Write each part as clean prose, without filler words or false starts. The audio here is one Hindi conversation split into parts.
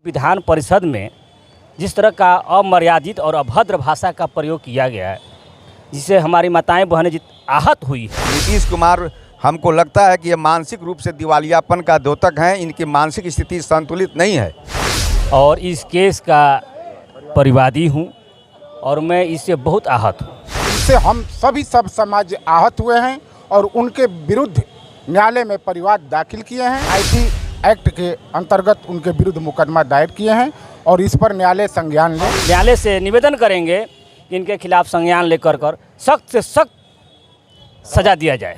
विधान परिषद में जिस तरह का अमर्यादित और अभद्र भाषा का प्रयोग किया गया है, जिससे हमारी माताएं बहनें आहत हुई है। नीतीश कुमार हमको लगता है कि ये मानसिक रूप से दिवालियापन का द्योतक हैं। इनकी मानसिक स्थिति संतुलित नहीं है और इस केस का परिवादी हूँ और मैं इससे बहुत आहत हूँ। इससे हम सब समाज आहत हुए हैं और उनके विरुद्ध न्यायालय में परिवाद दाखिल किए हैं। आईटी एक्ट के अंतर्गत उनके विरुद्ध मुकदमा दायर किए हैं और इस पर न्यायालय संज्ञान ले। न्यायालय से निवेदन करेंगे कि इनके खिलाफ संज्ञान लेकर सख्त से सख्त सजा दिया जाए।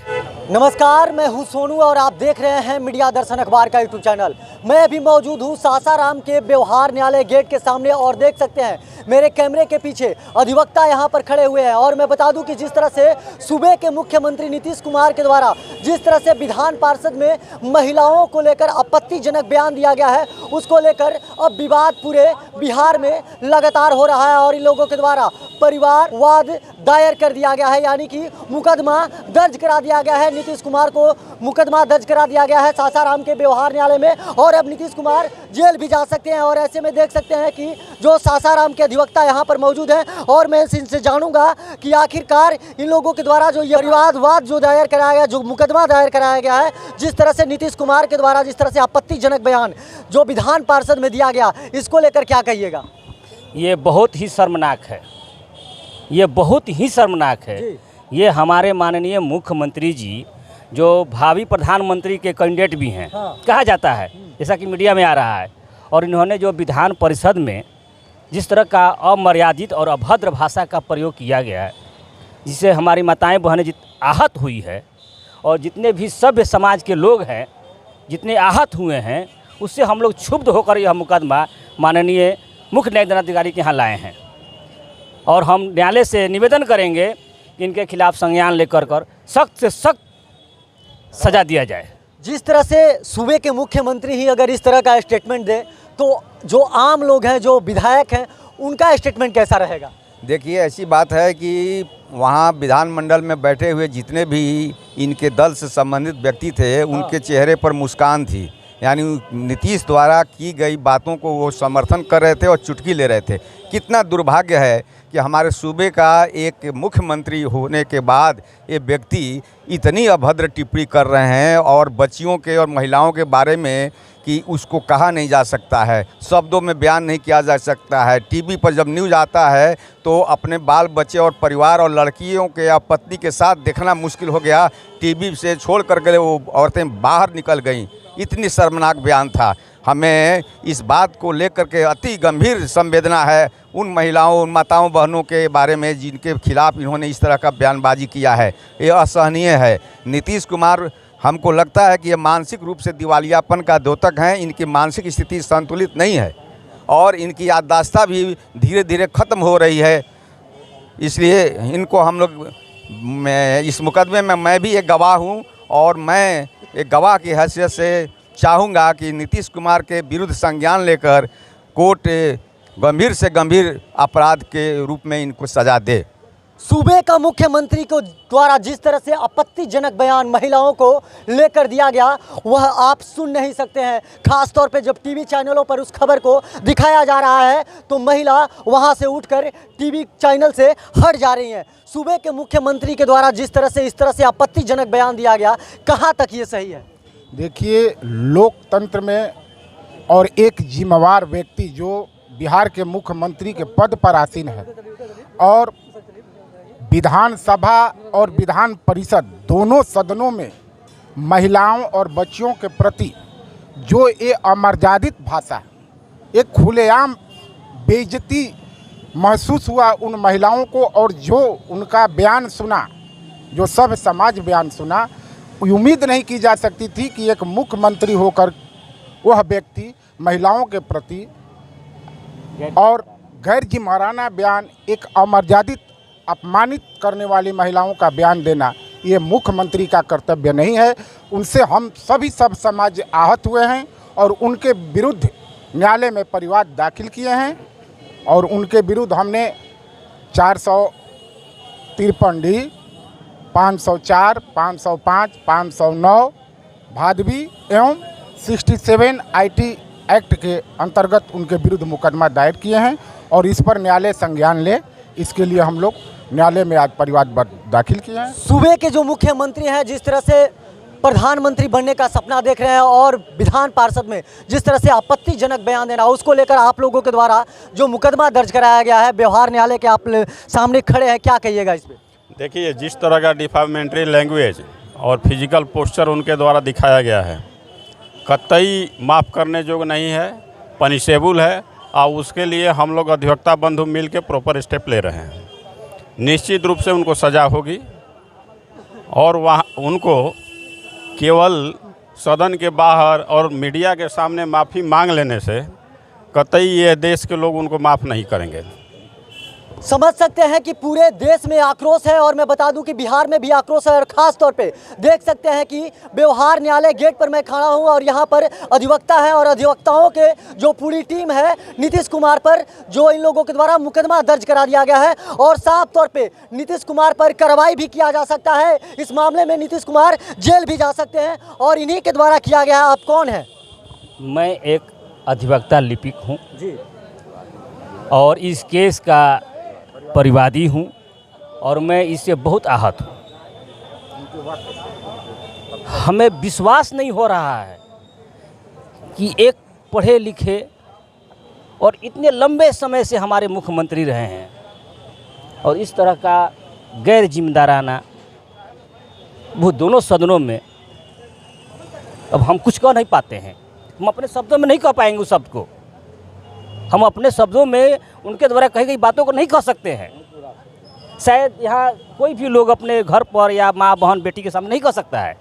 नमस्कार, मैं हूं सोनू और आप देख रहे हैं मीडिया दर्शन अखबार का यूट्यूब चैनल। मैं अभी मौजूद हूं सासाराम के व्यवहार न्यायालय गेट के सामने और देख सकते हैं मेरे कैमरे के पीछे अधिवक्ता यहां पर खड़े हुए हैं। और मैं बता दूं कि जिस तरह से सूबे के मुख्यमंत्री नीतीश कुमार के द्वारा जिस तरह से विधान पार्षद में महिलाओं को लेकर आपत्तिजनक बयान दिया गया है, उसको लेकर अब विवाद पूरे बिहार में लगातार हो रहा है और इन लोगों के द्वारा परिवारवाद दायर कर दिया गया है, यानी कि मुकदमा दर्ज करा दिया गया है। नीतीश कुमार को मुकदमा दर्ज करा दिया गया है सासाराम के व्यवहार न्यायालय में और अब नीतीश कुमार जेल भी जा सकते हैं। और ऐसे में देख सकते हैं कि जो सासाराम के अधिवक्ता यहां पर मौजूद हैं और मैं इनसे जानूंगा कि आखिरकार इन लोगों के द्वारा जो ये परिवारवाद जो दायर कराया गया, जो मुकदमा दायर कराया गया है, जिस तरह से नीतीश कुमार के द्वारा जिस तरह से आपत्तिजनक बयान जो विधान पार्षद में दिया गया, इसको लेकर क्या कहिएगा? ये बहुत ही शर्मनाक है, ये बहुत ही शर्मनाक है। ये हमारे माननीय मुख्यमंत्री जी जो भावी प्रधानमंत्री के कैंडिडेट भी हैं, कहा जाता है, जैसा कि मीडिया में आ रहा है, और इन्होंने जो विधान परिषद में जिस तरह का अमर्यादित और अभद्र भाषा का प्रयोग किया गया है, जिससे हमारी माताएं बहनें आहत हुई है और जितने भी सभ्य समाज के लोग हैं जितने आहत हुए हैं, उससे हम लोग क्षुब्ध होकर यह मुकदमा माननीय मुख्य न्याय दंडाधिकारी के यहाँ लाए हैं और हम न्यायालय से निवेदन करेंगे कि इनके खिलाफ संज्ञान लेकर सख्त से सख्त सजा दिया जाए। जिस तरह से सूबे के मुख्यमंत्री ही अगर इस तरह का स्टेटमेंट दे तो जो आम लोग हैं, जो विधायक हैं, उनका स्टेटमेंट कैसा रहेगा? देखिए, ऐसी बात है कि वहाँ विधानमंडल में बैठे हुए जितने भी इनके दल से संबंधित व्यक्ति थे, उनके चेहरे पर मुस्कान थी, यानी नीतीश द्वारा की गई बातों को वो समर्थन कर रहे थे और चुटकी ले रहे थे। कितना दुर्भाग्य है कि हमारे सूबे का एक मुख्यमंत्री होने के बाद ये व्यक्ति इतनी अभद्र टिप्पणी कर रहे हैं और बच्चियों के और महिलाओं के बारे में कि उसको कहा नहीं जा सकता है, शब्दों में बयान नहीं किया जा सकता है। टीवी पर जब न्यूज़ आता है तो अपने बाल बच्चे और परिवार और लड़कियों के या पत्नी के साथ देखना मुश्किल हो गया। टीवी से छोड़ करके वो औरतें बाहर निकल गईं। इतनी शर्मनाक बयान था। हमें इस बात को लेकर के अति गंभीर संवेदना है उन महिलाओं, उन माताओं बहनों के बारे में जिनके खिलाफ इन्होंने इस तरह का बयानबाजी किया है। ये असहनीय है। नीतीश कुमार हमको लगता है कि ये मानसिक रूप से दिवालियापन का द्योतक हैं। इनकी मानसिक स्थिति संतुलित नहीं है और इनकी याददाश्त भी धीरे धीरे ख़त्म हो रही है। इसलिए इनको हम लोग, मैं इस मुकदमे में मैं भी एक गवाह हूँ और मैं एक गवाह की हैसियत से चाहूँगा कि नीतीश कुमार के विरुद्ध संज्ञान लेकर कोर्ट गंभीर से गंभीर अपराध के रूप में इनको सज़ा दे। सूबे का मुख्यमंत्री को द्वारा जिस तरह से आपत्तिजनक बयान महिलाओं को लेकर दिया गया, वह आप सुन नहीं सकते हैं। खास तौर पे जब टीवी चैनलों पर उस खबर को दिखाया जा रहा है तो महिला वहां से उठकर टीवी चैनल से हट जा रही हैं। सूबे के मुख्यमंत्री के द्वारा जिस तरह से इस तरह से आपत्तिजनक बयान दिया गया, कहाँ तक ये सही है? देखिए, लोकतंत्र में और एक जिम्मेवार व्यक्ति जो बिहार के मुख्यमंत्री के पद पर आसीन है और विधानसभा और विधान परिषद दोनों सदनों में महिलाओं और बच्चियों के प्रति जो ये अमर्यादित भाषा, एक खुलेआम बेइज्जती महसूस हुआ उन महिलाओं को और जो उनका बयान सुना, जो सब समाज बयान सुना, उम्मीद नहीं की जा सकती थी कि एक मुख्यमंत्री होकर वह व्यक्ति महिलाओं के प्रति और गैर जिम्मेदाराना बयान, एक अमर्यादित अपमानित करने वाली महिलाओं का बयान देना, ये मुख्यमंत्री का कर्तव्य नहीं है। उनसे हम सब समाज आहत हुए हैं और उनके विरुद्ध न्यायालय में परिवाद दाखिल किए हैं और उनके विरुद्ध हमने 453D, 504, 505, 509 भादवी एवं 67 IT एक्ट के अंतर्गत उनके विरुद्ध मुकदमा दायर किए हैं और इस पर न्यायालय संज्ञान ले, इसके लिए हम लोग न्यायालय में आज परिवाद दाखिल किए हैं। सूबे के जो मुख्यमंत्री हैं जिस तरह से प्रधानमंत्री बनने का सपना देख रहे हैं और विधान पार्षद में जिस तरह से आपत्तिजनक बयान देना, उसको लेकर आप लोगों के द्वारा जो मुकदमा दर्ज कराया गया है व्यवहार न्यायालय के आप सामने खड़े हैं, क्या कहिएगा इसमें? देखिए, जिस तरह का डिफामेंट्री लैंग्वेज और फिजिकल पोस्चर उनके द्वारा दिखाया गया है, कतई माफ़ करने योग्य नहीं है, पनिशेबल है और उसके लिए हम लोग अधिवक्ता बंधु मिल के प्रॉपर स्टेप ले रहे हैं। निश्चित रूप से उनको सज़ा होगी और वहाँ उनको केवल सदन के बाहर और मीडिया के सामने माफ़ी मांग लेने से कतई ये देश के लोग उनको माफ़ नहीं करेंगे। समझ सकते हैं कि पूरे देश में आक्रोश है और मैं बता दूं कि बिहार में भी आक्रोश है और ख़ास तौर पे देख सकते हैं कि व्यवहार न्यायालय गेट पर मैं खड़ा हूं और यहां पर अधिवक्ता है और अधिवक्ताओं के जो पूरी टीम है नीतीश कुमार पर, जो इन लोगों के द्वारा मुकदमा दर्ज करा दिया गया है और साफ तौर पर नीतीश कुमार पर कार्रवाई भी किया जा सकता है। इस मामले में नीतीश कुमार जेल भी जा सकते हैं और इन्हीं के द्वारा किया गया है। आप कौन है? मैं एक अधिवक्ता लिपिक हूँ जी, और इस केस का परिवादी हूँ और मैं इससे बहुत आहत हूँ। हमें विश्वास नहीं हो रहा है कि एक पढ़े लिखे और इतने लंबे समय से हमारे मुख्यमंत्री रहे हैं और इस तरह का गैर जिम्मेदाराना वो दोनों सदनों में अब हम कुछ कह नहीं पाते हैं। हम अपने शब्दों में नहीं कह पाएंगे उस शब्द को, हम अपने शब्दों में उनके द्वारा कही गई बातों को नहीं कह सकते हैं। शायद यहाँ कोई भी लोग अपने घर पर या माँ बहन बेटी के सामने नहीं कह सकता है।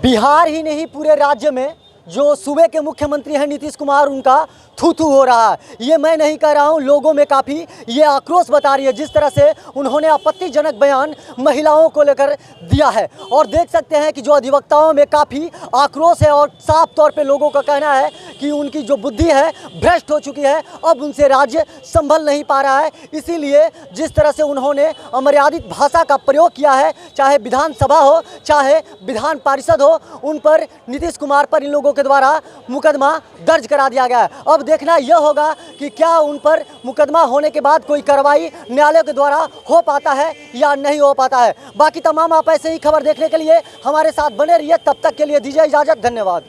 बिहार ही नहीं पूरे राज्य में जो सूबे के मुख्यमंत्री हैं नीतीश कुमार, उनका थू थू हो रहा है। ये मैं नहीं कह रहा हूँ, लोगों में काफ़ी ये आक्रोश बता रही है जिस तरह से उन्होंने आपत्तिजनक बयान महिलाओं को लेकर दिया है। और देख सकते हैं कि जो अधिवक्ताओं में काफ़ी आक्रोश है और साफ तौर पे लोगों का कहना है कि उनकी जो बुद्धि है भ्रष्ट हो चुकी है, अब उनसे राज्य संभल नहीं पा रहा है। इसीलिए जिस तरह से उन्होंने अमर्यादित भाषा का प्रयोग किया है, चाहे विधानसभा हो चाहे विधान पार्षद हो, उन पर नीतीश कुमार पर इन लोगों के द्वारा मुकदमा दर्ज करा दिया गया है। अब देखना यह होगा कि क्या उन पर मुकदमा होने के बाद कोई कार्रवाई न्यायालय के द्वारा हो पाता है या नहीं हो पाता है। बाकी तमाम आप ऐसे ही खबर देखने के लिए हमारे साथ बने रहिए। तब तक के लिए दीजिए इजाज़त। धन्यवाद।